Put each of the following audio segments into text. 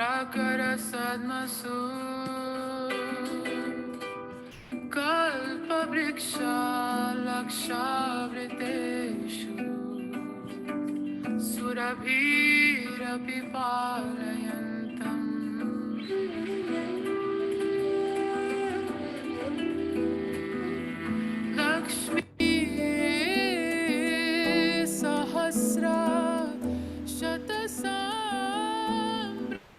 prakara sadmasu kalpavriksha lakshavriteshu surabhirapi palayantam Lakshmi Sahasra Shatasam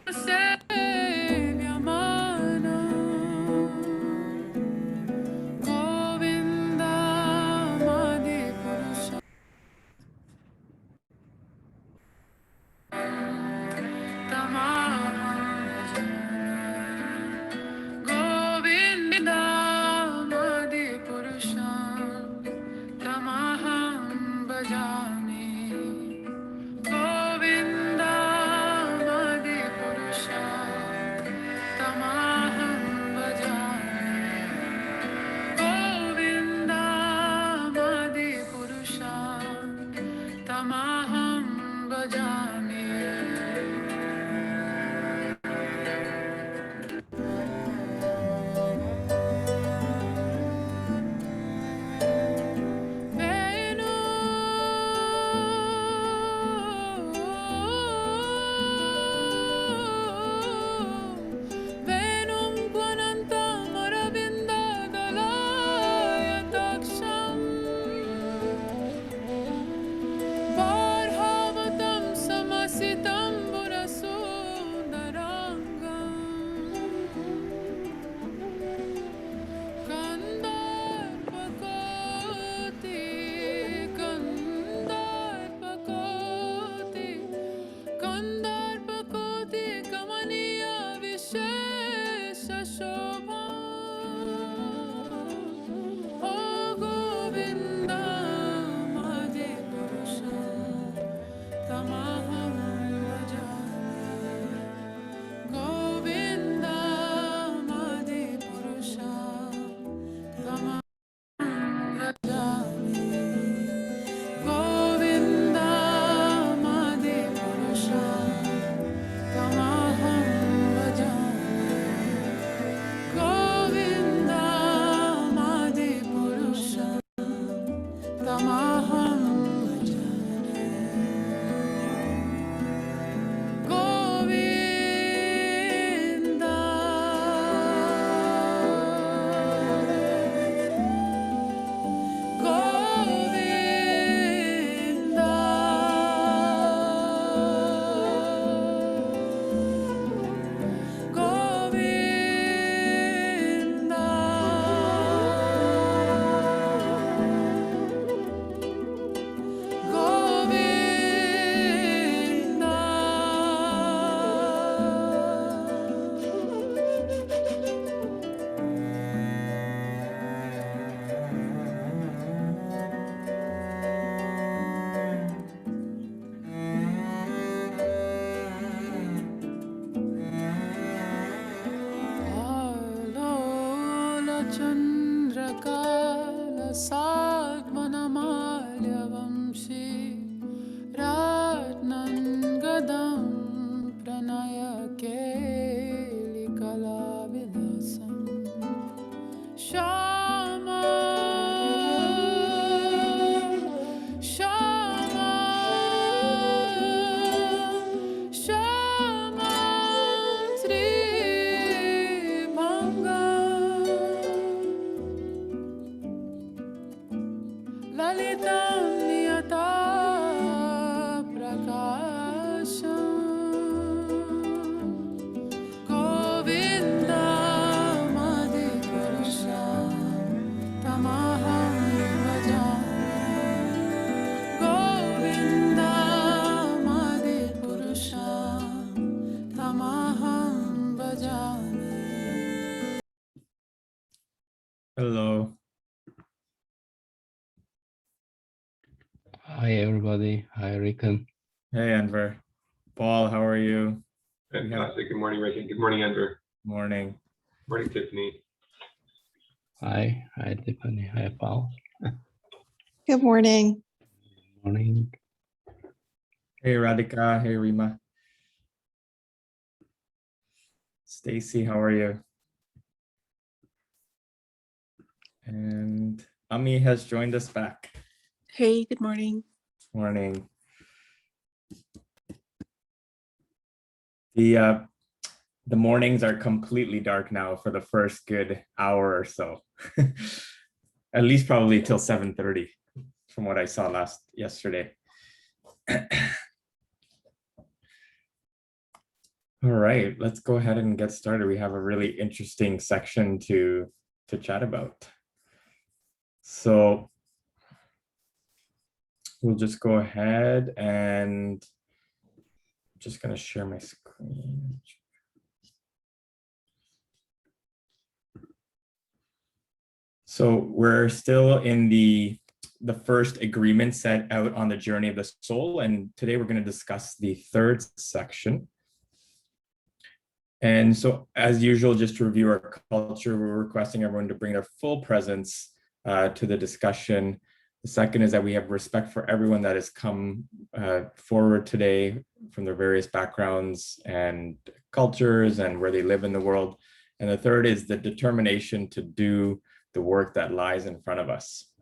Prasevyamana Govinda Madhipurusha Govinda Madhipurusha Tamaham Bhajami Govinda Madhipurusha Tamaham Bhajami Govinda Madhipurusha Tamaham Bhajami Venu Venum Gwanantam Aravinda Dalayataksam Varhavatam Samasitam Burasundarangam Kandarpakoti Kandarpakoti Kandarpakoti Kamaniya Vishesha Shobha O Govinda Madhipurusha Tamaham Bhajami Govinda Madhipurusha Tamaham Bhajami Govinda Madhipurusha Tamaham Bhajami Govinda Madhipurusha Tamaham Bhajami Govinda Govinda Alola Chandrakala Sadvanamalyavamshi Ratnan Gadam Pranaya Keli Kalavilasam Shama Shama Shama Sri Banga Lalitam Niyata Prakasham Govinda Madhipurusha Tamaham Bhajami Govinda Madhipurusha Tamaham Bhajami Hello. Hi everybody. Hi Ricken. Hey, Enver. Paul, how are you? Fantastic. Good morning, Rick. Good morning, Andrew. Morning. Morning, Tiffany. Hi Tiffany. Hi Paul. Good morning. Morning. Hey, Radhika. Hey, Rima. Stacy, how are you? And Ami has joined us back. Hey, good morning. Morning. The mornings are completely dark now for the first good hour or so. At least probably till 7:30 from what I saw yesterday. All right, let's go ahead and get started. We have a really interesting section to chat about. So we'll just go ahead and just going to share my screen. So we're still in the first agreement set out on the journey of the soul, and today we're going to discuss the third section. And so, as usual, just to review our culture, we're requesting everyone to bring their full presence to the discussion. The second is that we have respect for everyone that has come forward today from their various backgrounds and cultures and where they live in the world. And the third is the determination to do the work that lies in front of us.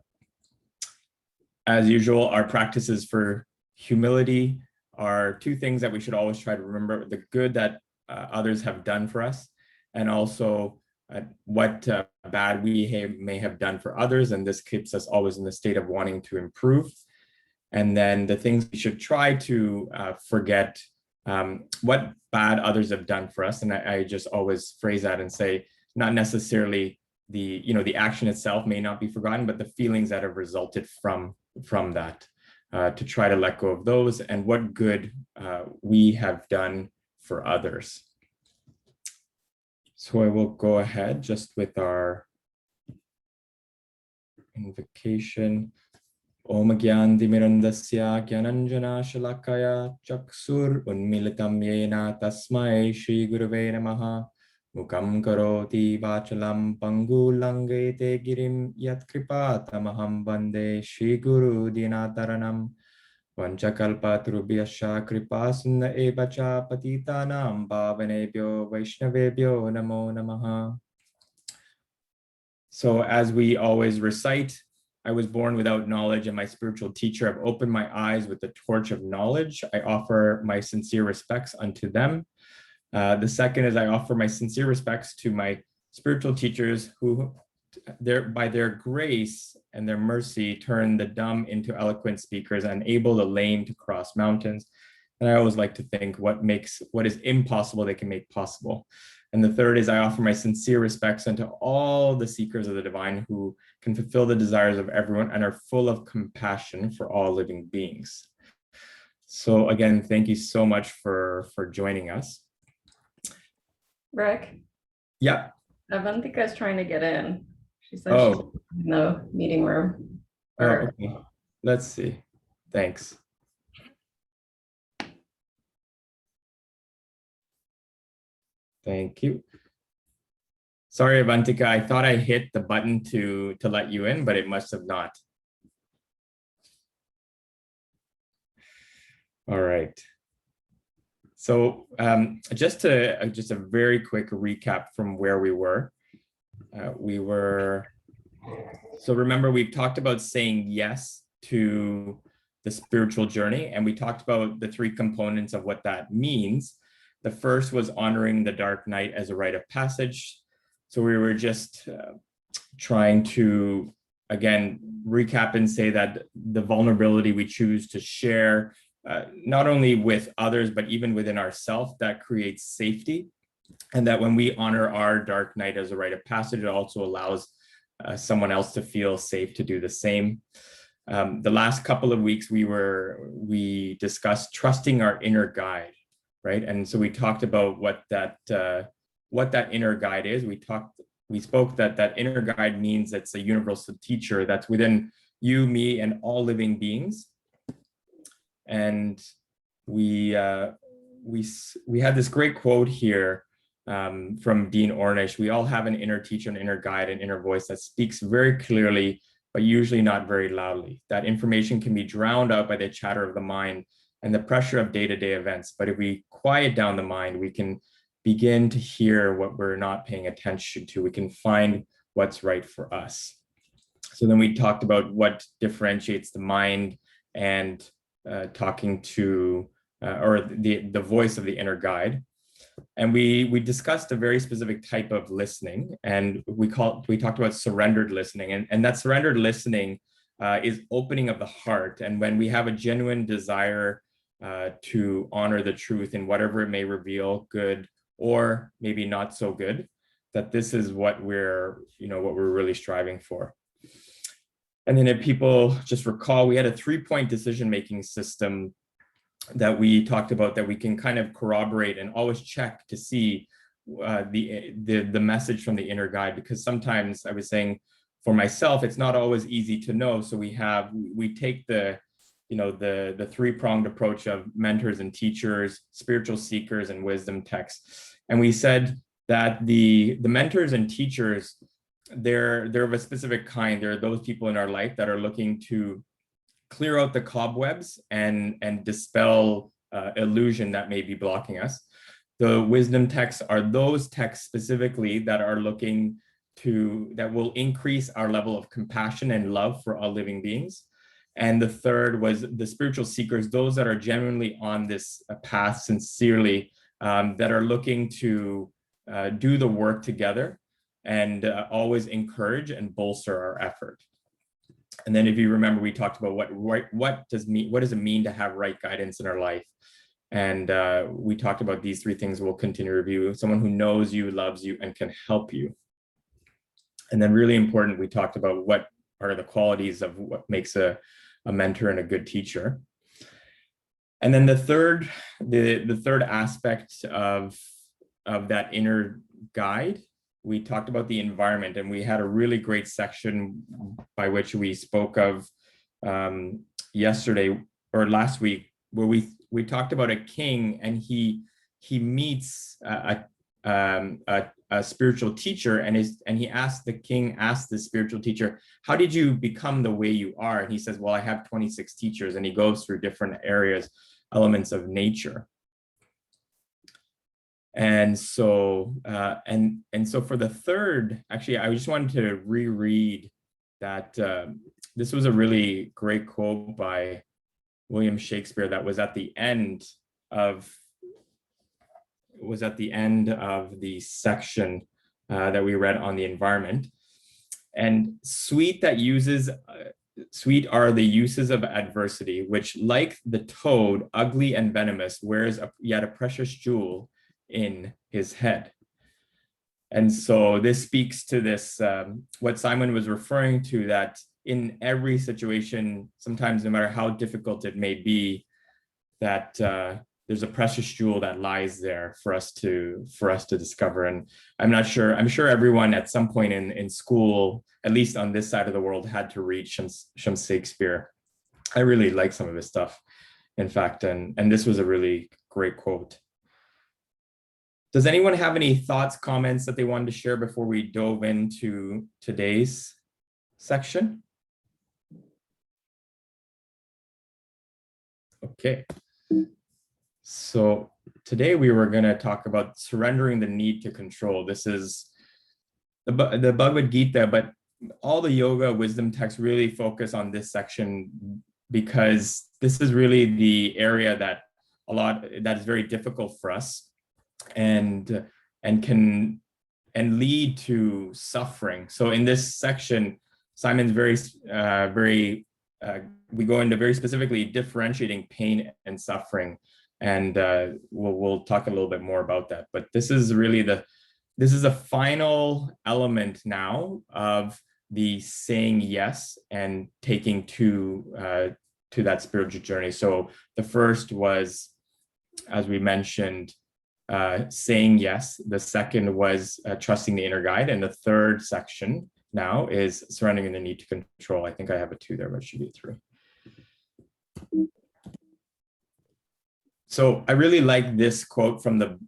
As usual, our practices for humility are two things that we should always try to remember: the good that others have done for us, and also what bad we may have done for others. And this keeps us always in the state of wanting to improve. And then the things we should try to forget, what bad others have done for us. And I just always phrase that and say, not necessarily the action itself may not be forgotten, but the feelings that have resulted from that, to try to let go of those and what good we have done for others. So I will go ahead just with our invocation. Om Gyandimirandasya Gyananjana Shalakaya Chaksur Unmilitam Yena Tasmai Shri Gurave Namaha. Mukam karoti vachalam pangu langete girim yat kripa tamaham bande Shri Guru Dinataranam. Vanchakalpatrubhyascha kripa sunna evacha patitanam bhavanebhyo vaishnavebhyo namo namaha. So as we always recite, I was born without knowledge, and my spiritual teacher have opened my eyes with the torch of knowledge. I offer my sincere respects unto them. The second is I offer my sincere respects to my spiritual teachers who, by their grace and their mercy, turn the dumb into eloquent speakers and enable the lame to cross mountains. And I always like to think what is impossible they can make possible. And the third is I offer my sincere respects unto all the seekers of the divine who can fulfill the desires of everyone and are full of compassion for all living beings. So again, thank you so much for joining us. Rick? Yeah. Avantika is trying to get in. She says she's in the meeting room. Okay. Let's see. Thanks. Thank you. Sorry, Avantika, I thought I hit the button to let you in, but it must have not. All right. So just a very quick recap from where we were. So remember, we've talked about saying yes to the spiritual journey, and we talked about the three components of what that means. The first was honoring the dark night as a rite of passage. So we were just trying to, again, recap and say that the vulnerability we choose to share, not only with others, but even within ourselves, that creates safety. And that when we honor our dark night as a rite of passage, it also allows someone else to feel safe to do the same. The last couple of weeks, we discussed trusting our inner guide, right? And so we talked about what that inner guide is. We spoke that inner guide means it's a universal teacher that's within you, me, and all living beings. And we had this great quote here from Dean Ornish. We all have an inner teacher, an inner guide, an inner voice that speaks very clearly, but usually not very loudly. That information can be drowned out by the chatter of the mind and the pressure of day-to-day events. But if we quiet down the mind, we can begin to hear what we're not paying attention to. We can find what's right for us. So then we talked about what differentiates the mind and talking to, or the voice of the inner guide. And we discussed a very specific type of listening, and we talked about surrendered listening, and that surrendered listening is opening of the heart. And when we have a genuine desire to honor the truth in whatever it may reveal, good or maybe not so good, that this is what we're really striving for. And then if people just recall, we had a 3-point decision-making system that we talked about that we can kind of corroborate and always check to see the message from the inner guide, because sometimes I was saying for myself, it's not always easy to know. So we take the 3-pronged approach of mentors and teachers, spiritual seekers, and wisdom texts. And we said that the mentors and teachers, they're of a specific kind. They're those people in our life that are looking to clear out the cobwebs and dispel illusion that may be blocking us. The wisdom texts are those texts specifically that are looking that will increase our level of compassion and love for all living beings. And the third was the spiritual seekers, those that are genuinely on this path sincerely, that are looking to do the work together and always encourage and bolster our effort. And then if you remember, we talked about what does it mean to have right guidance in our life. And we talked about these 3 things. We'll continue to review: someone who knows you, loves you, and can help you. And then really important, we talked about what are the qualities of what makes a mentor and a good teacher. And then the third aspect of that inner guide, we talked about the environment, and we had a really great section by which we spoke of yesterday or last week, where we talked about a king, and he meets a spiritual teacher, and the king asked the spiritual teacher, "How did you become the way you are?" And he says, "Well, I have 26 teachers," and he goes through different elements of nature. And so for the third, actually, I just wanted to reread that. This was a really great quote by William Shakespeare that was at the end of the section that we read on the environment. And sweet are the uses of adversity, which, like the toad, ugly and venomous, wears yet a precious jewel in his head. And so this speaks to this, what Simon was referring to, that in every situation, sometimes no matter how difficult it may be, that there's a precious jewel that lies there for us to discover. And I'm sure everyone at some point in school, at least on this side of the world, had to read some Shakespeare. I really like some of his stuff, in fact, and this was a really great quote. Does anyone have any thoughts, comments that they wanted to share before we dove into today's section? Okay. So today we were going to talk about surrendering the need to control. This is the Bhagavad Gita, but all the yoga wisdom texts really focus on this section, because this is really the area that is very difficult for us and can lead to suffering. So in this section, Simon's we go into very specifically differentiating pain and suffering. And we'll talk a little bit more about that. But this is really a final element now of the saying yes and taking to that spiritual journey. So the first was, as we mentioned, saying yes. The second was trusting the inner guide. And the third section now is surrendering the need to control. I think I have a 2 there, but it should be a 3. So I really like this quote from the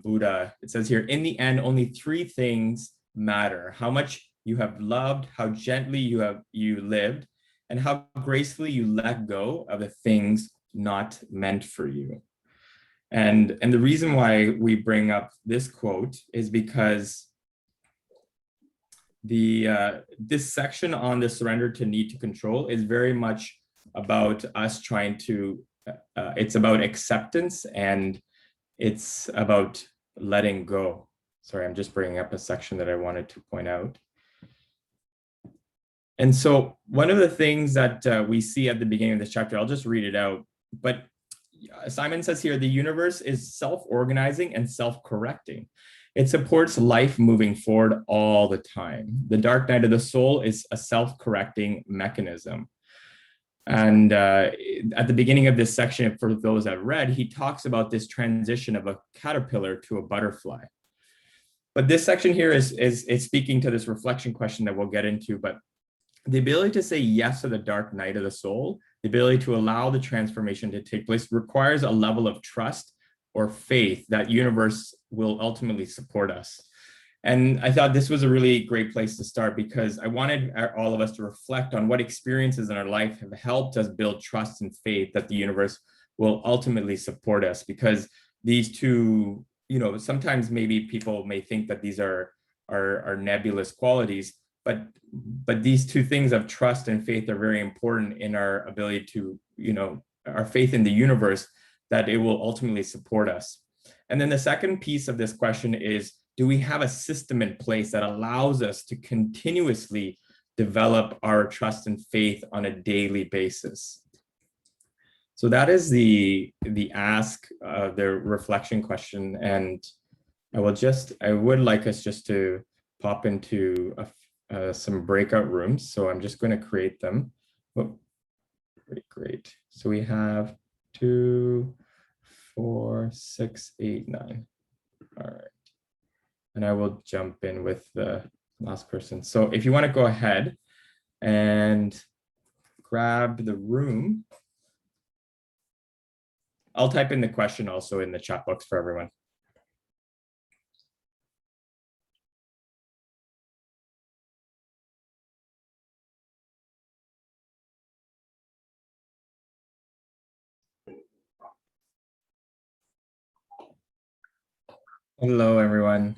Buddha. It says here, in the end, only 3 things matter: how much you have loved, how gently you lived, and how gracefully you let go of the things not meant for you. And the reason why we bring up this quote is because this section on the surrender to need to control is very much about us trying to, it's about acceptance and it's about letting go. Sorry, I'm just bringing up a section that I wanted to point out. And so one of the things that we see at the beginning of this chapter, I'll just read it out, but Simon says here, the universe is self-organizing and self-correcting. It supports life moving forward all the time. The dark night of the soul is a self-correcting mechanism. And at the beginning of this section, for those that read, he talks about this transition of a caterpillar to a butterfly. But this section here is speaking to this reflection question that we'll get into, but the ability to say yes to the dark night of the soul, the ability to allow the transformation to take place requires a level of trust or faith that universe will ultimately support us. And I thought this was a really great place to start because I wanted all of us to reflect on what experiences in our life have helped us build trust and faith that the universe will ultimately support us, because these two, you know, sometimes maybe people may think that these are nebulous qualities, but these two things of trust and faith are very important in our ability to, you know, our faith in the universe, that it will ultimately support us. And then the second piece of this question is, do we have a system in place that allows us to continuously develop our trust and faith on a daily basis? So that is the ask, the reflection question. And I would like us just to pop into some breakout rooms. So I'm just going to create them. Oh, great. So we have 2, 4, 6, 8, 9. All right. And I will jump in with the last person. So if you want to go ahead and grab the room, I'll type in the question also in the chat box for everyone. Hello, everyone.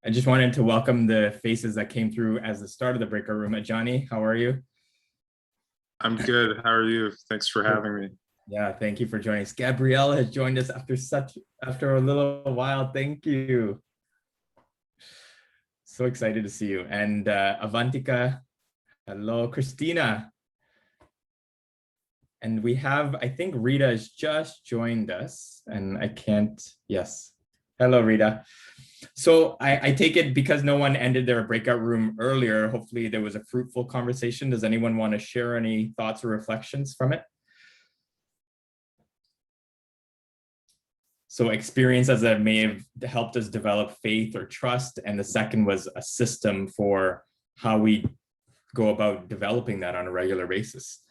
I just wanted to welcome the faces that came through as the start of the breakout room. Ajani, how are you? I'm good. How are you? Thanks for having me. Yeah, thank you for joining us. Gabrielle has joined us after a little while. Thank you. So excited to see you. And Avantika, hello, Christina. And we have, I think Rita has just joined us and I can't, yes. Hello, Rita. So I take it because no one ended their breakout room earlier, hopefully there was a fruitful conversation. Does anyone want to share any thoughts or reflections from it? So experiences that may have helped us develop faith or trust. And the second was a system for how we go about developing that on a regular basis.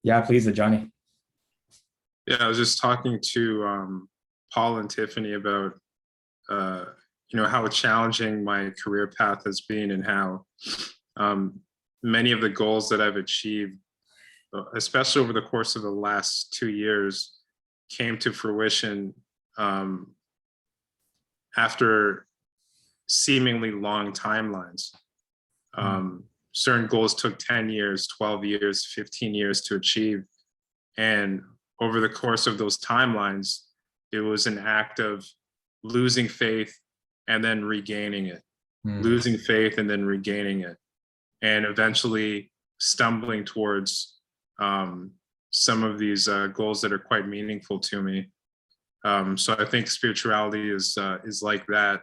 Yeah, please, Ajani. Yeah, I was just talking to Paul and Tiffany about, how challenging my career path has been and how many of the goals that I've achieved, especially over the course of the last 2 years, came to fruition after seemingly long timelines. Certain goals took 10 years, 12 years, 15 years to achieve. And over the course of those timelines, it was an act of losing faith and then regaining it, losing faith and then regaining it, and eventually stumbling towards some of these goals that are quite meaningful to me. So I think spirituality is like that,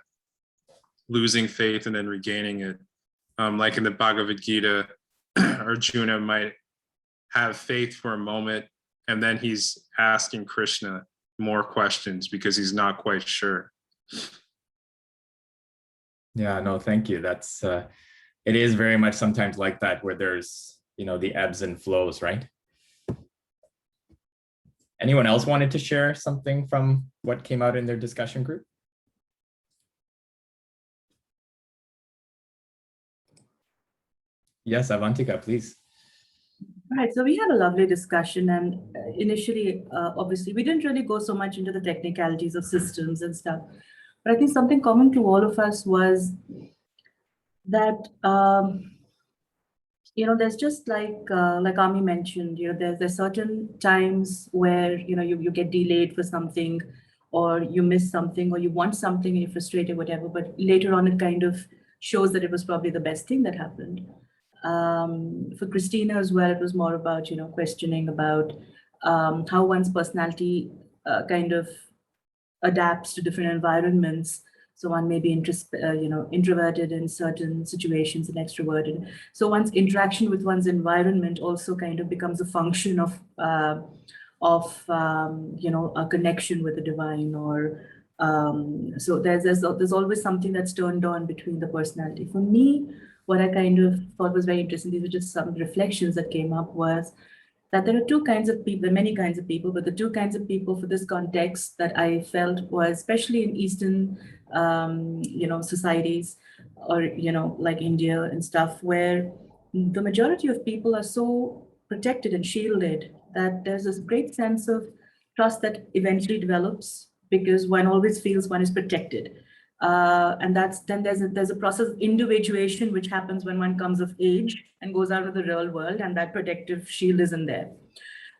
losing faith and then regaining it. Like in the Bhagavad Gita, Arjuna might have faith for a moment, and then he's asking Krishna more questions because he's not quite sure. Yeah, no, thank you. That's it is very much sometimes like that, where there's, the ebbs and flows, right? Anyone else wanted to share something from what came out in their discussion group? Yes, Avantika, please. Right, so we had a lovely discussion, and initially, obviously, we didn't really go so much into the technicalities of systems and stuff. But I think something common to all of us was that there's just like Ami mentioned, there's certain times where you get delayed for something, or you miss something, or you want something and you're frustrated, whatever. But later on, it kind of shows that it was probably the best thing that happened. For Christina as well, it was more about questioning about how one's personality kind of adapts to different environments. So one may be introverted in certain situations and extroverted. So one's interaction with one's environment also kind of becomes a function of a connection with the divine, or so there's always something that's turned on between the personality. For me, what I kind of thought was very interesting, these were just some reflections that came up, was that there are two kinds of people, there are many kinds of people, but the two kinds of people for this context that I felt was, especially in Eastern, societies, or, like India and stuff, where the majority of people are so protected and shielded that there's this great sense of trust that eventually develops because one always feels one is protected. And then there's a process of individuation which happens when one comes of age and goes out of the real world, and that protective shield isn't there.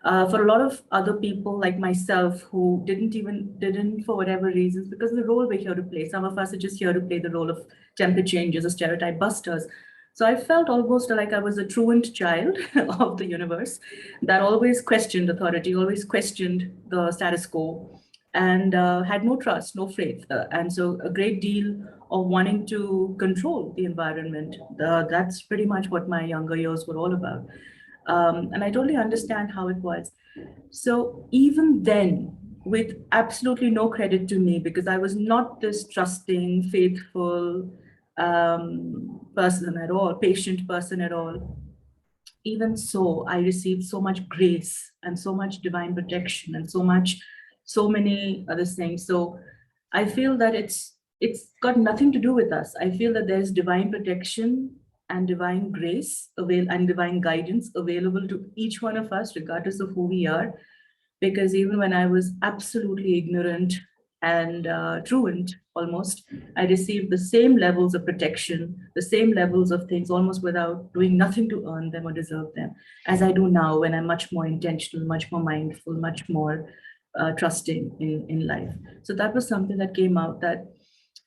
For a lot of other people like myself who didn't for whatever reasons, because of the role we're here to play, some of us are just here to play the role of temper changers or stereotype busters. So I felt almost like I was a truant child of the universe that always questioned authority, always questioned the status quo, and had no trust, no faith. And so a great deal of wanting to control the environment. That's pretty much what my younger years were all about. And I totally understand how it was. So even then, with absolutely no credit to me, because I was not this trusting, faithful person at all, patient person at all. Even so, I received so much grace and so much divine protection and so many other things. So I feel that it's got nothing to do with us. I feel that there's divine protection and divine grace and divine guidance available to each one of us, regardless of who we are. Because even when I was absolutely ignorant and truant almost, I received the same levels of protection, the same levels of things, almost without doing nothing to earn them or deserve them, as I do now when I'm much more intentional, much more mindful, much more trusting in life. So that was something that came out, that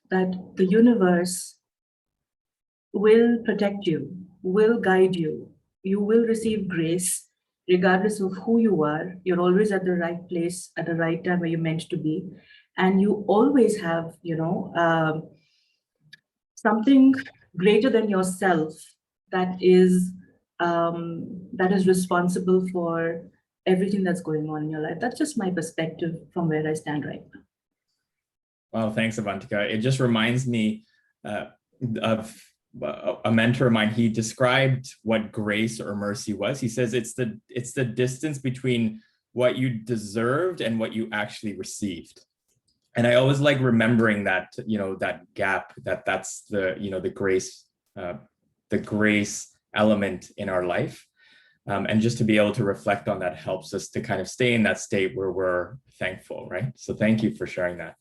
the universe will protect you, will guide you. You will receive grace regardless of who you are. You're always at the right place at the right time where you're meant to be. And you always have, something greater than yourself that is responsible for everything that's going on in your life. That's just my perspective from where I stand right now. Well, thanks, Avantika. It just reminds me of a mentor of mine. He described what grace or mercy was. He says it's the distance between what you deserved and what you actually received. And I always like remembering that, that gap, that's the grace element in our life. And just to be able to reflect on that helps us to kind of stay in that state where we're thankful, right? So thank you for sharing that.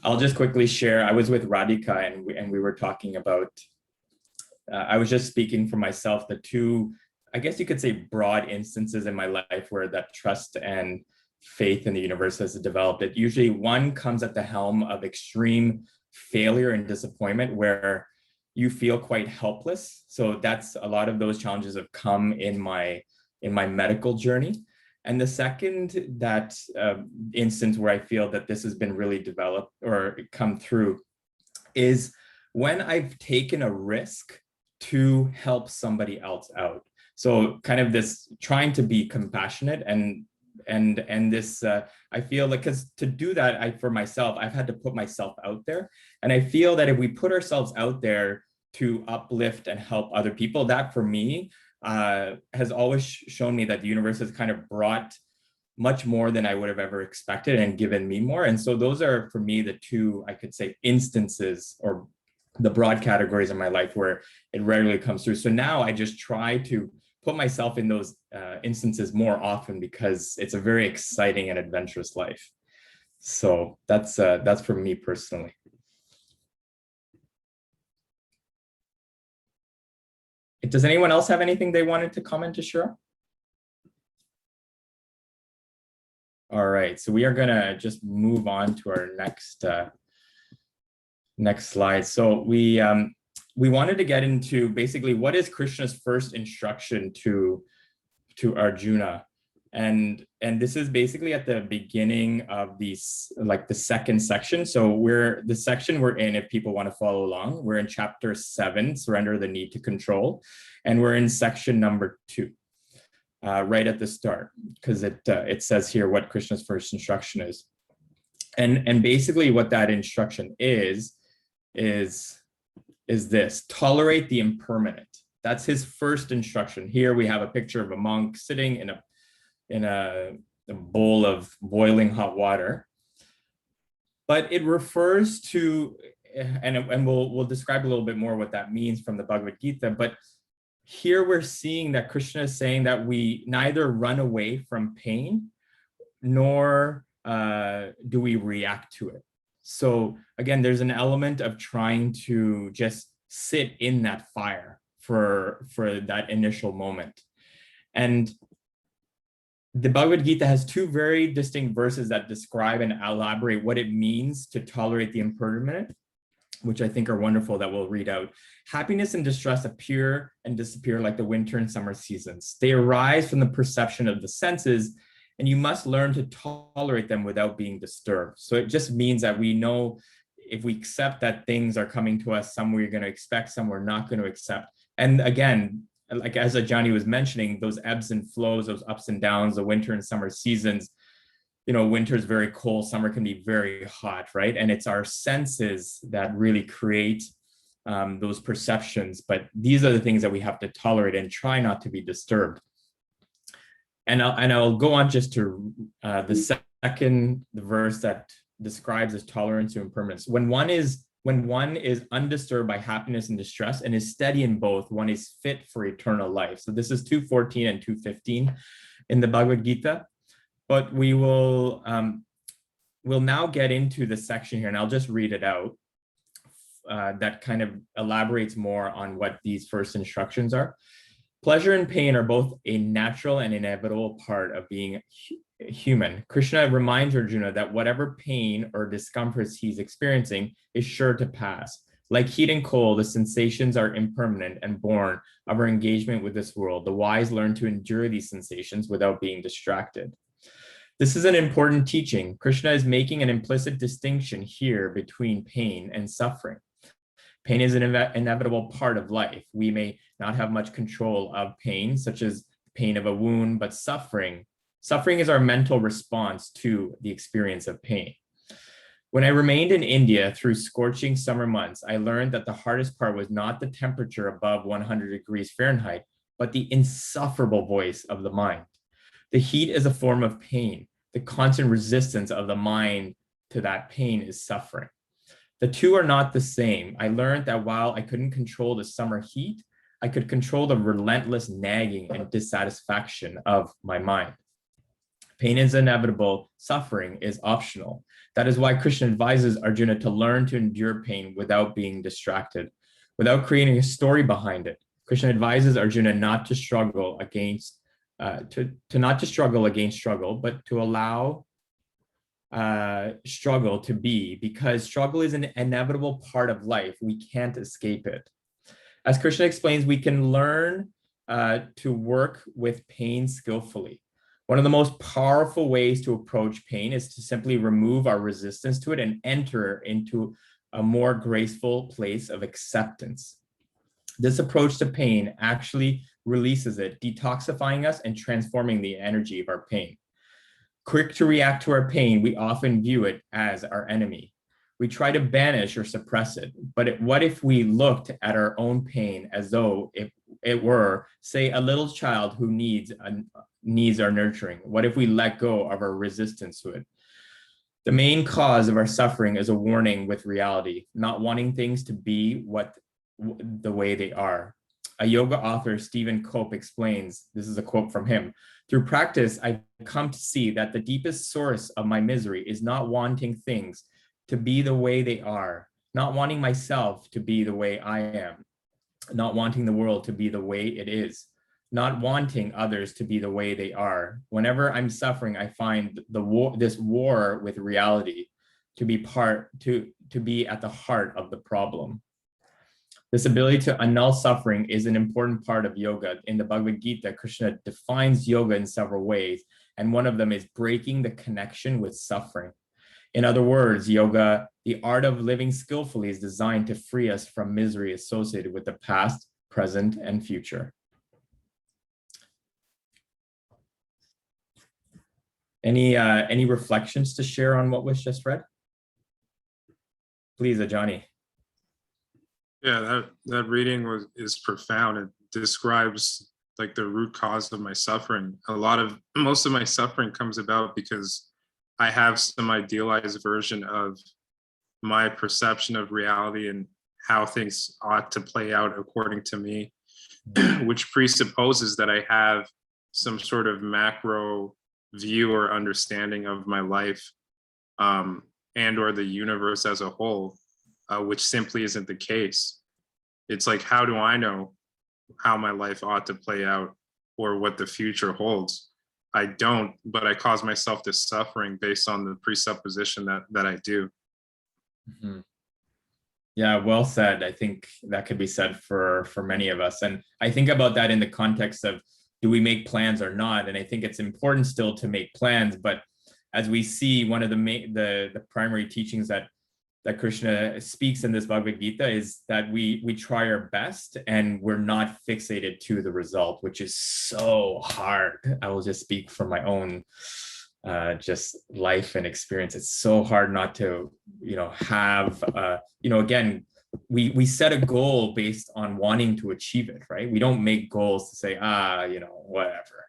I'll just quickly share, I was with Radhika and we were talking about, I was just speaking for myself, the two, I guess you could say, broad instances in my life where that trust and faith in the universe has developed. It usually, one comes at the helm of extreme failure and disappointment where you feel quite helpless. So that's, a lot of those challenges have come in my medical journey. And the second instance where I feel that this has been really developed or come through is when I've taken a risk to help somebody else out. So kind of this trying to be compassionate and this, I feel like, because to do that, for myself, I've had to put myself out there. And I feel that if we put ourselves out there to uplift and help other people, that for me, has always shown me that the universe has kind of brought much more than I would have ever expected and given me more. And so those are, for me, the two, I could say, instances or the broad categories in my life where it rarely comes through. So now I just try to put myself in those instances more often because it's a very exciting and adventurous life. So that's for me personally. Does anyone else have anything they wanted to comment to share? All right, so we are gonna just move on to our next slide. So we wanted to get into basically what is Krishna's first instruction to Arjuna, and this is basically at the beginning of these, like the second section. So the section we're in, if people want to follow along, we're in chapter 7, surrender the need to control, and we're in section number 2. Right at the start, because it says here what Krishna's first instruction is. And basically what that instruction is this: tolerate the impermanent. That's his first instruction. Here we have a picture of a monk sitting in a bowl of boiling hot water. But it refers to, and we'll describe a little bit more what that means from the Bhagavad Gita, but here we're seeing that Krishna is saying that we neither run away from pain, nor do we react to it. So again, there's an element of trying to just sit in that fire for that initial moment. And the Bhagavad Gita has 2 very distinct verses that describe and elaborate what it means to tolerate the impermanent, which I think are wonderful, that we'll read out. Happiness and distress appear and disappear like the winter and summer seasons. They arise from the perception of the senses, and you must learn to tolerate them without being disturbed. So it just means that we know if we accept that things are coming to us, some we're going to expect, some we're not going to accept. And again, like as Ajani was mentioning, those ebbs and flows, those ups and downs, the winter and summer seasons, you know, winter is very cold, summer can be very hot, right? And it's our senses that really create those perceptions. But these are the things that we have to tolerate and try not to be disturbed. And I'll go on just to the second verse that describes this tolerance to impermanence. When one is undisturbed by happiness and distress and is steady in both, one is fit for eternal life. So this is 2:14 and 2:15 in the Bhagavad Gita. But we'll now get into the section here, and I'll just read it out, that kind of elaborates more on what these first instructions are. Pleasure and pain are both a natural and inevitable part of being human. Krishna reminds Arjuna that whatever pain or discomforts he's experiencing is sure to pass. Like heat and cold, the sensations are impermanent and born of our engagement with this world. The wise learn to endure these sensations without being distracted. This is an important teaching. Krishna is making an implicit distinction here between pain and suffering. Pain is an inevitable part of life. We may not have much control of pain, such as pain of a wound, but suffering is our mental response to the experience of pain. When I remained in India through scorching summer months, I learned that the hardest part was not the temperature above 100 degrees Fahrenheit, but the insufferable voice of the mind. The heat is a form of pain. The constant resistance of the mind to that pain is suffering. The two are not the same. I learned that while I couldn't control the summer heat, I could control the relentless nagging and dissatisfaction of my mind. Pain is inevitable. Suffering is optional. That is why Krishna advises Arjuna to learn to endure pain without being distracted, without creating a story behind it. Krishna advises Arjuna not to struggle against struggle, but to allow struggle to be, because struggle is an inevitable part of life. We can't escape it. As Krishna explains, we can learn to work with pain skillfully. One of the most powerful ways to approach pain is to simply remove our resistance to it and enter into a more graceful place of acceptance. This approach to pain actually releases it, detoxifying us and transforming the energy of our pain. Quick to react to our pain, we often view it as our enemy. We try to banish or suppress it, but what if we looked at our own pain as though it were, say, a little child who needs our nurturing? What if we let go of our resistance to it? The main cause of our suffering is a warning with reality, not wanting things to be the way they are. A yoga author, Stephen Cope, explains, this is a quote from him, "Through practice, I've come to see that the deepest source of my misery is not wanting things to be the way they are, not wanting myself to be the way I am, not wanting the world to be the way it is, not wanting others to be the way they are. Whenever I'm suffering, I find this war with reality to be at the heart of the problem." This ability to annul suffering is an important part of yoga. In the Bhagavad Gita, Krishna defines yoga in several ways, and one of them is breaking the connection with suffering. In other words, yoga, the art of living skillfully, is designed to free us from misery associated with the past, present, and future. Any reflections to share on what was just read? Please, Ajani. Yeah, that reading is profound. It describes like the root cause of my suffering. Most of my suffering comes about because I have some idealized version of my perception of reality and how things ought to play out according to me, which presupposes that I have some sort of macro view or understanding of my life and or the universe as a whole, which simply isn't the case. It's like, how do I know how my life ought to play out or what the future holds? I don't, but I cause myself this suffering based on the presupposition that I do. Mm-hmm. Yeah, well said. I think that could be said for many of us. And I think about that in the context of, do we make plans or not? And I think it's important still to make plans, but as we see, one of the primary teachings that Krishna speaks in this Bhagavad Gita is that we try our best and we're not fixated to the result, which is so hard. I will just speak from my own just life and experience. It's so hard not to, have, again, we set a goal based on wanting to achieve it, right? We don't make goals to say, whatever.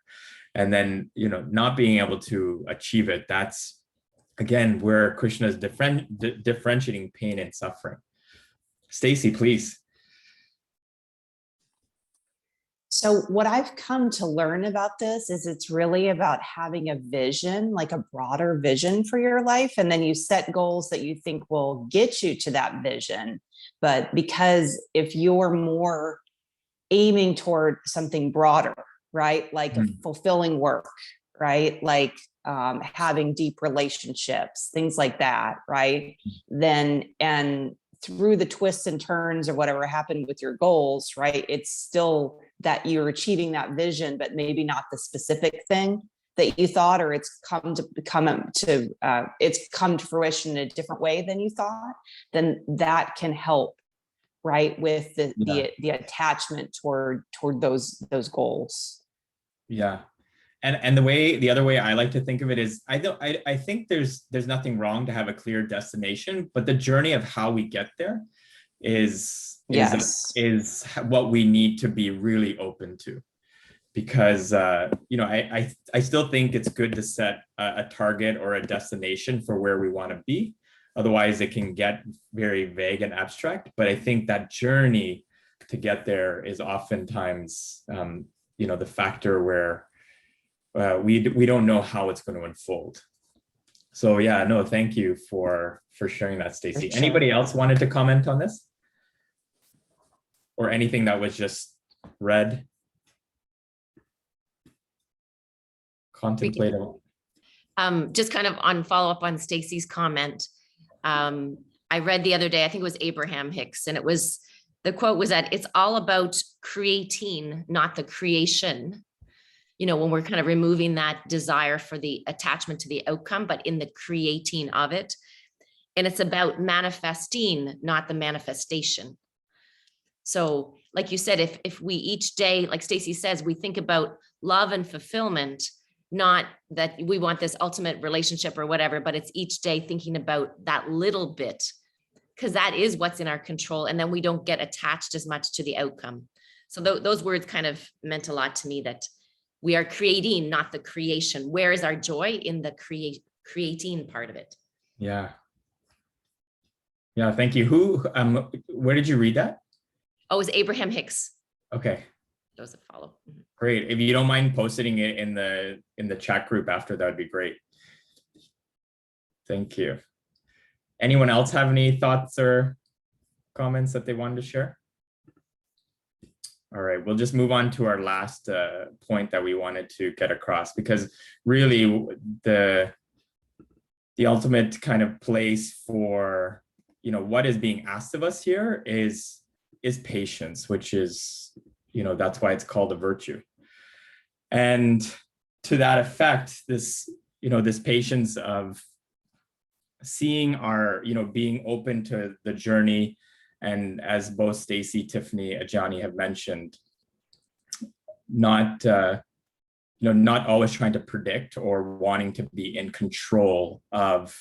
And then, not being able to achieve it, that's, again, where Krishna is differentiating pain and suffering. Stacy, please. So what I've come to learn about this is it's really about having a vision, like a broader vision for your life. And then you set goals that you think will get you to that vision. But because if you're more aiming toward something broader, right? Like a fulfilling work, right? Like having deep relationships, things like that, right? Then, and through the twists and turns or whatever happened with your goals, right? It's still that you're achieving that vision, but maybe not the specific thing that you thought, or it's come to fruition in a different way than you thought. Then that can help, right, with the attachment toward those goals. Yeah. And the other way I like to think of it is, I think there's nothing wrong to have a clear destination, but the journey of how we get there is what we need to be really open to. Because I still think it's good to set a target or a destination for where we want to be. Otherwise, it can get very vague and abstract. But I think that journey to get there is oftentimes the factor where we don't know how it's going to unfold. So yeah, no, thank you for sharing that, Stacy. Sure. Anybody else wanted to comment on this? Or anything that was just read? Contemplative. Just kind of on follow up on Stacy's comment. I read the other day, I think it was Abraham Hicks, and the quote was that it's all about creating, not the creation. When we're kind of removing that desire for the attachment to the outcome, but in the creating of it. And it's about manifesting, not the manifestation. So like you said, if we each day, like Stacy says, we think about love and fulfillment, not that we want this ultimate relationship or whatever, but it's each day thinking about that little bit, because that is what's in our control. And then we don't get attached as much to the outcome. So those words kind of meant a lot to me, that we are creating, not the creation. Where is our joy? In the creating part of it. Yeah. Yeah, thank you. Where did you read that? Oh, it was Abraham Hicks. Okay, Those that follow. Mhm. great. If you don't mind posting it in the chat group after, that would be great. Thank you. Anyone else have any thoughts or comments that they wanted to share? All right, we'll just move on to our last point that we wanted to get across, because really the ultimate kind of place for, you know, what is being asked of us here is patience, which is, you know, that's why it's called a virtue. And to that effect, this, you know, this patience of seeing our, you know, being open to the journey. And as both Stacy, Tiffany, Ajani have mentioned, not, you know, not always trying to predict or wanting to be in control of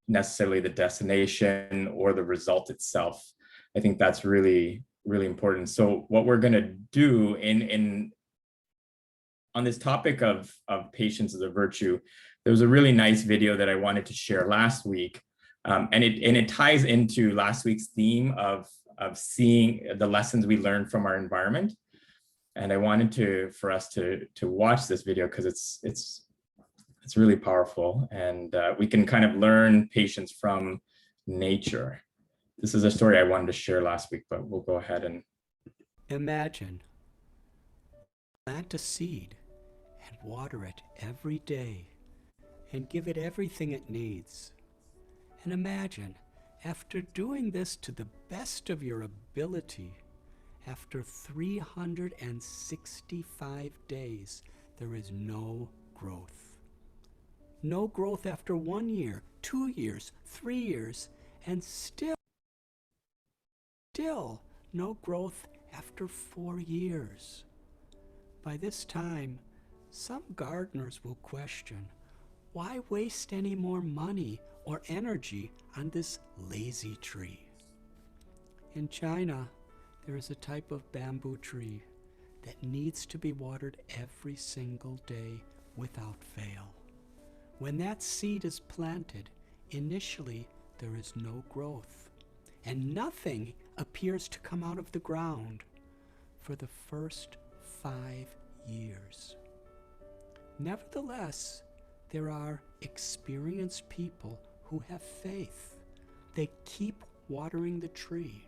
necessarily the destination or the result itself. I think that's really, really important. So what we're going to do on this topic of patience as a virtue, there was a really nice video that I wanted to share last week. And it ties into last week's theme of seeing the lessons we learned from our environment. And I wanted for us to watch this video because it's really powerful, and we can kind of learn patience from nature. This is a story I wanted to share last week, but we'll go ahead and imagine. Plant a seed and water it every day and give it everything it needs. And imagine, after doing this to the best of your ability, after 365 days, there is no growth. No growth after 1 year, 2 years, 3 years, and still no growth after 4 years. By this time, some gardeners will question, why waste any more money or energy on this lazy tree? In China, there is a type of bamboo tree that needs to be watered every single day without fail. When that seed is planted, initially there is no growth, and nothing appears to come out of the ground for the first 5 years. Nevertheless, there are experienced people who have faith. They keep watering the tree.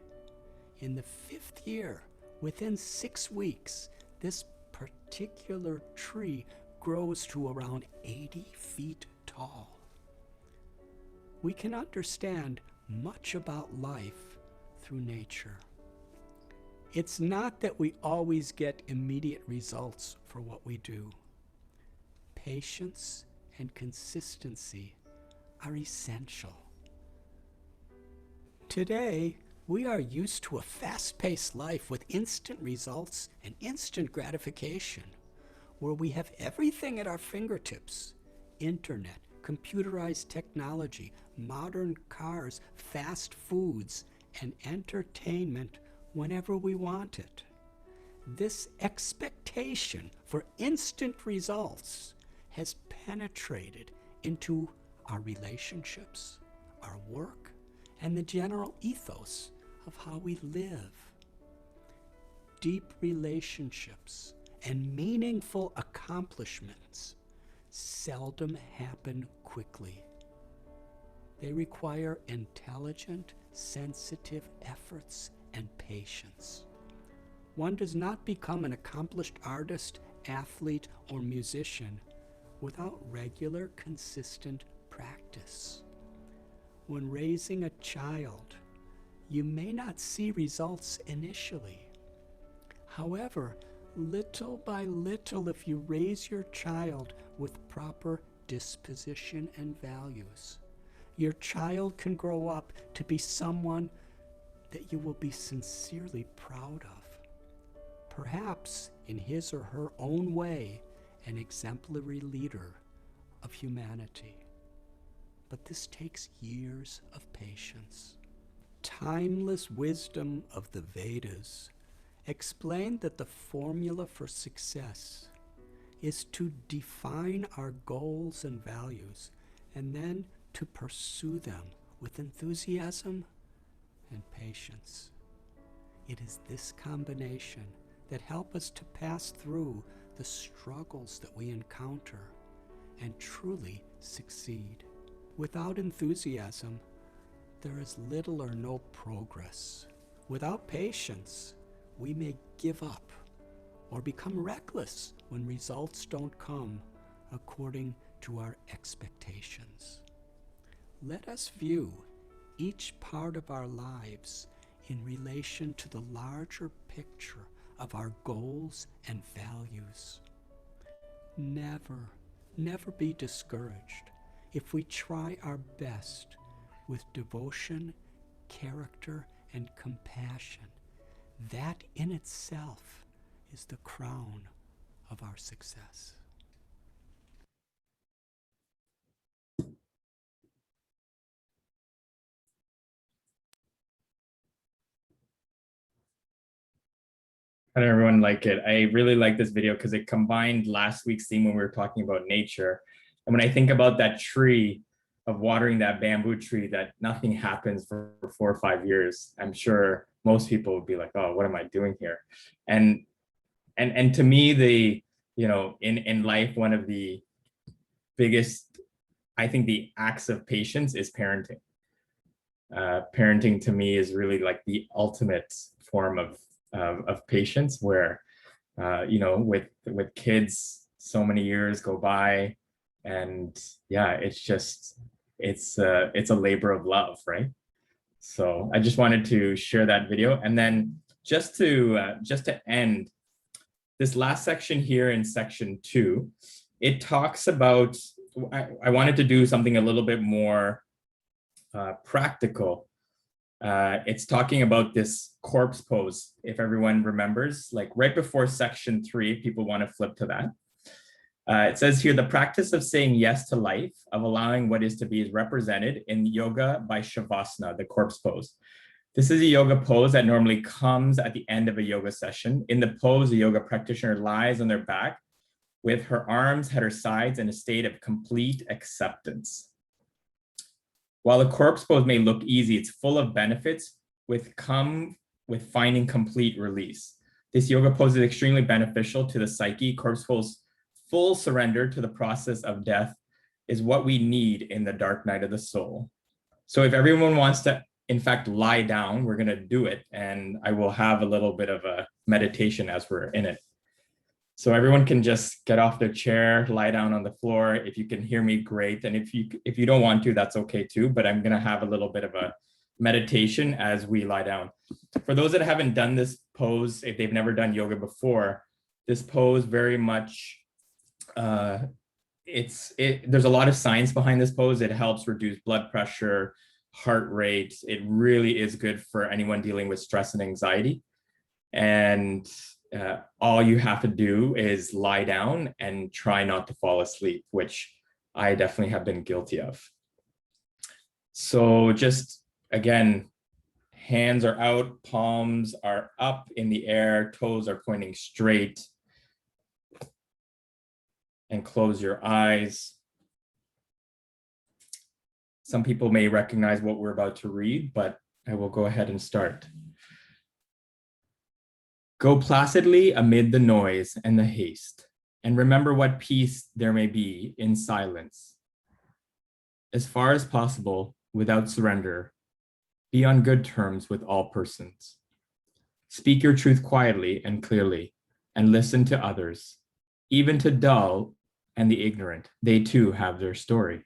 In the 5th year, within 6 weeks, this particular tree grows to around 80 feet tall. We can understand much about life through nature. It's not that we always get immediate results for what we do. Patience and consistency are essential. Today, we are used to a fast-paced life with instant results and instant gratification, where we have everything at our fingertips: internet, computerized technology, modern cars, fast foods, and entertainment whenever we want it. This expectation for instant results has penetrated into our relationships, our work, and the general ethos of how we live. Deep relationships and meaningful accomplishments seldom happen quickly. They require intelligent, sensitive efforts and patience. One does not become an accomplished artist, athlete, or musician without regular, consistent practice. When raising a child, you may not see results initially. However, little by little, if you raise your child with proper disposition and values, your child can grow up to be someone that you will be sincerely proud of. Perhaps in his or her own way, an exemplary leader of humanity. But this takes years of patience. Timeless wisdom of the Vedas explained that the formula for success is to define our goals and values, and then to pursue them with enthusiasm and patience. It is this combination that help us to pass through the struggles that we encounter and truly succeed. Without enthusiasm, there is little or no progress. Without patience, we may give up or become reckless when results don't come according to our expectations. Let us view each part of our lives in relation to the larger picture of our goals and values. Never be discouraged if we try our best with devotion, character, and compassion. That in itself is the crown of our success. How did everyone like it? I really like this video because it combined last week's theme when we were talking about nature. And when I think about that tree, of watering that bamboo tree, that nothing happens for 4 or 5 years, I'm sure most people would be like, oh, what am I doing here? And to me, the, you know, in life, one of the biggest, I think, the acts of patience is parenting. Parenting to me is really like the ultimate form of patience, where you know, with kids, so many years go by, and yeah, it's a labor of love, right? So I just wanted to share that video, and then just to end this last section here in section 2, it talks about, I wanted to do something a little bit more practical. It's talking about this corpse pose. If everyone remembers, like right before section 3, if people want to flip to that. It says here, the practice of saying yes to life, of allowing what is to be, is represented in yoga by Shavasana, the corpse pose. This is a yoga pose that normally comes at the end of a yoga session. In the pose, the yoga practitioner lies on their back with her arms at her sides in a state of complete acceptance. While the corpse pose may look easy, it's full of benefits with finding complete release. This yoga pose is extremely beneficial to the psyche. Corpse pose, full surrender to the process of death, is what we need in the dark night of the soul. So if everyone wants to, in fact, lie down, we're going to do it. And I will have a little bit of a meditation as we're in it. So everyone can just get off their chair, lie down on the floor. If you can hear me, great. And if you don't want to, that's okay too. But I'm going to have a little bit of a meditation as we lie down. For those that haven't done this pose, if they've never done yoga before, this pose very much, there's a lot of science behind this pose. It helps reduce blood pressure, heart rate. It really is good for anyone dealing with stress and anxiety. And all you have to do is lie down and try not to fall asleep, which I definitely have been guilty of. So just, again, hands are out, palms are up in the air, toes are pointing straight. And close your eyes. Some people may recognize what we're about to read, but I will go ahead and start. Go placidly amid the noise and the haste, and remember what peace there may be in silence. As far as possible, without surrender, be on good terms with all persons. Speak your truth quietly and clearly, and listen to others, even to dull and the ignorant. They too have their story.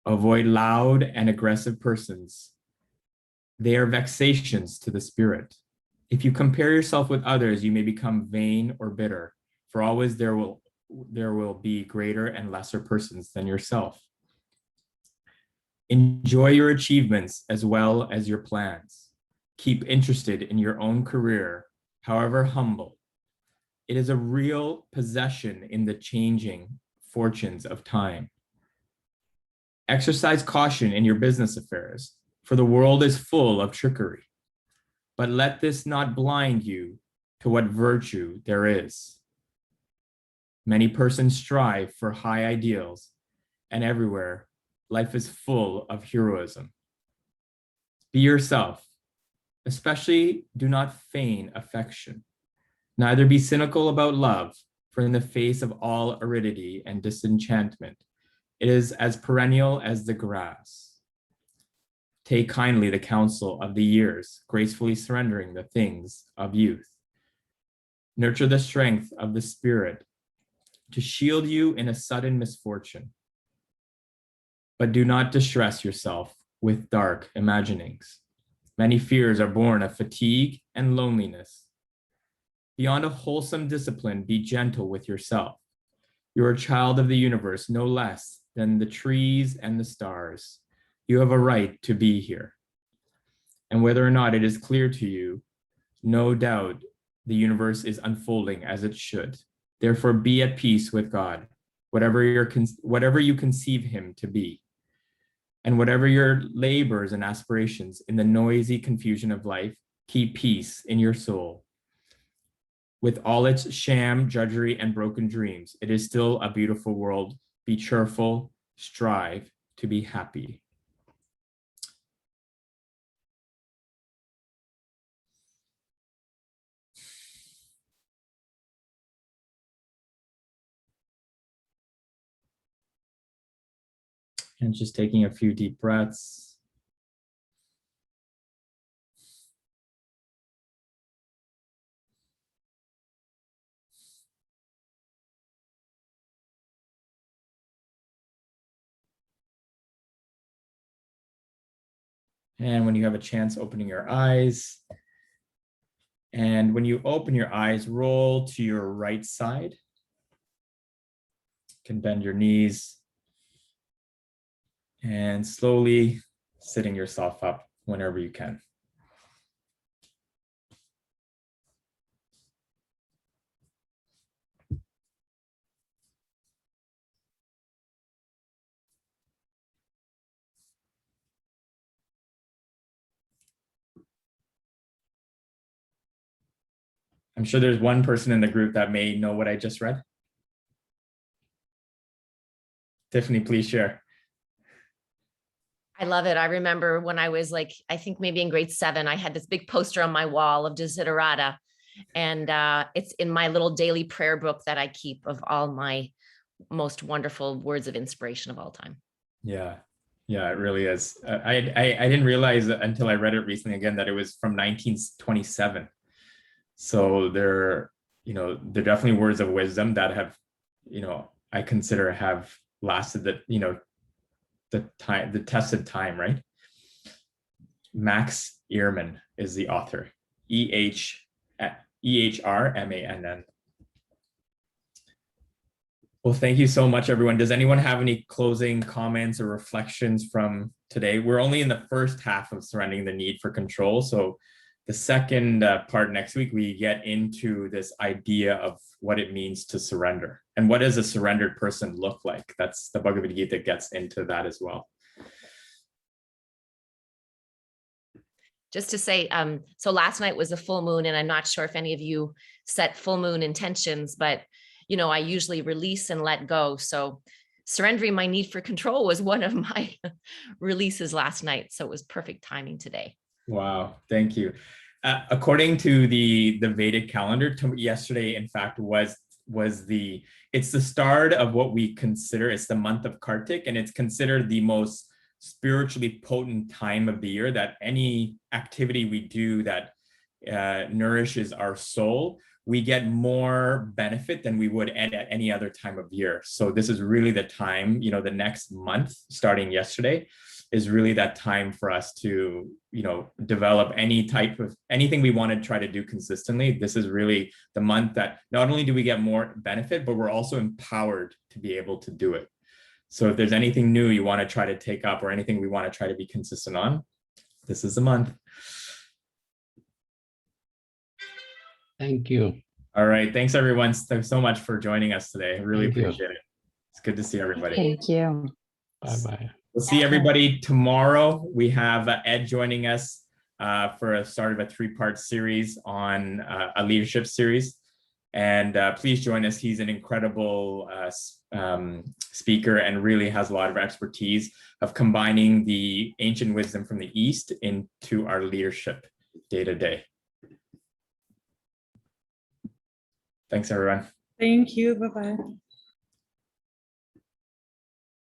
Avoid loud and aggressive persons. They are vexations to the spirit. If you compare yourself with others, you may become vain or bitter, for always there will be greater and lesser persons than yourself. Enjoy your achievements as well as your plans. Keep interested in your own career, however humble. It is a real possession in the changing fortunes of time. Exercise caution in your business affairs, for the world is full of trickery. But let this not blind you to what virtue there is. Many persons strive for high ideals, and everywhere life is full of heroism. Be yourself, especially do not feign affection. Neither be cynical about love, for in the face of all aridity and disenchantment, it is as perennial as the grass. Take kindly the counsel of the years, gracefully surrendering the things of youth. Nurture the strength of the spirit to shield you in a sudden misfortune. But do not distress yourself with dark imaginings. Many fears are born of fatigue and loneliness. Beyond a wholesome discipline, be gentle with yourself. You are a child of the universe, no less than the trees and the stars. You have a right to be here. And whether or not it is clear to you, no doubt the universe is unfolding as it should. Therefore, be at peace with God, whatever you conceive him to be. And whatever your labors and aspirations in the noisy confusion of life, keep peace in your soul. With all its sham, drudgery, and broken dreams, it is still a beautiful world. Be cheerful, strive to be happy. And just taking a few deep breaths. And when you have a chance, opening your eyes. And when you open your eyes, roll to your right side. You can bend your knees. And slowly sitting yourself up whenever you can. I'm sure there's one person in the group that may know what I just read. Tiffany, please share. I love it. I remember when I was like, I think maybe in grade 7, I had this big poster on my wall of Desiderata. And it's in my little daily prayer book that I keep of all my most wonderful words of inspiration of all time. Yeah, yeah, it really is. I didn't realize until I read it recently again that it was from 1927. So they're definitely words of wisdom that have, I consider have lasted the test of time, right? Max Ehrmann is the author. Ehrmann. Well, thank you so much, everyone. Does anyone have any closing comments or reflections from today? We're only in the first half of surrendering the need for control. So the second part next week, we get into this idea of what it means to surrender and what does a surrendered person look like. That's the Bhagavad Gita gets into that as well. Just to say, so last night was a full moon, and I'm not sure if any of you set full moon intentions, but I usually release and let go. So surrendering my need for control was one of my releases last night. So it was perfect timing today. Wow, thank you. According to the Vedic calendar, yesterday, in fact, it's the start of what we consider, it's the month of Kartik, and it's considered the most spiritually potent time of the year, that any activity we do that nourishes our soul, we get more benefit than we would at any other time of year. So this is really the time, the next month, starting yesterday, is really that time for us to, develop anything we want to try to do consistently. This is really the month that not only do we get more benefit, but we're also empowered to be able to do it. So if there's anything new you want to try to take up or anything we want to try to be consistent on, this is the month. Thank you. All right. Thanks, everyone. Thanks so much for joining us today. I really appreciate it. It's good to see everybody. Thank you. Bye-bye. We'll see everybody tomorrow. We have Ed joining us for a start of a 3-part series on a leadership series. And please join us. He's an incredible speaker and really has a lot of expertise of combining the ancient wisdom from the East into our leadership day to day. Thanks, everyone. Thank you. Bye-bye.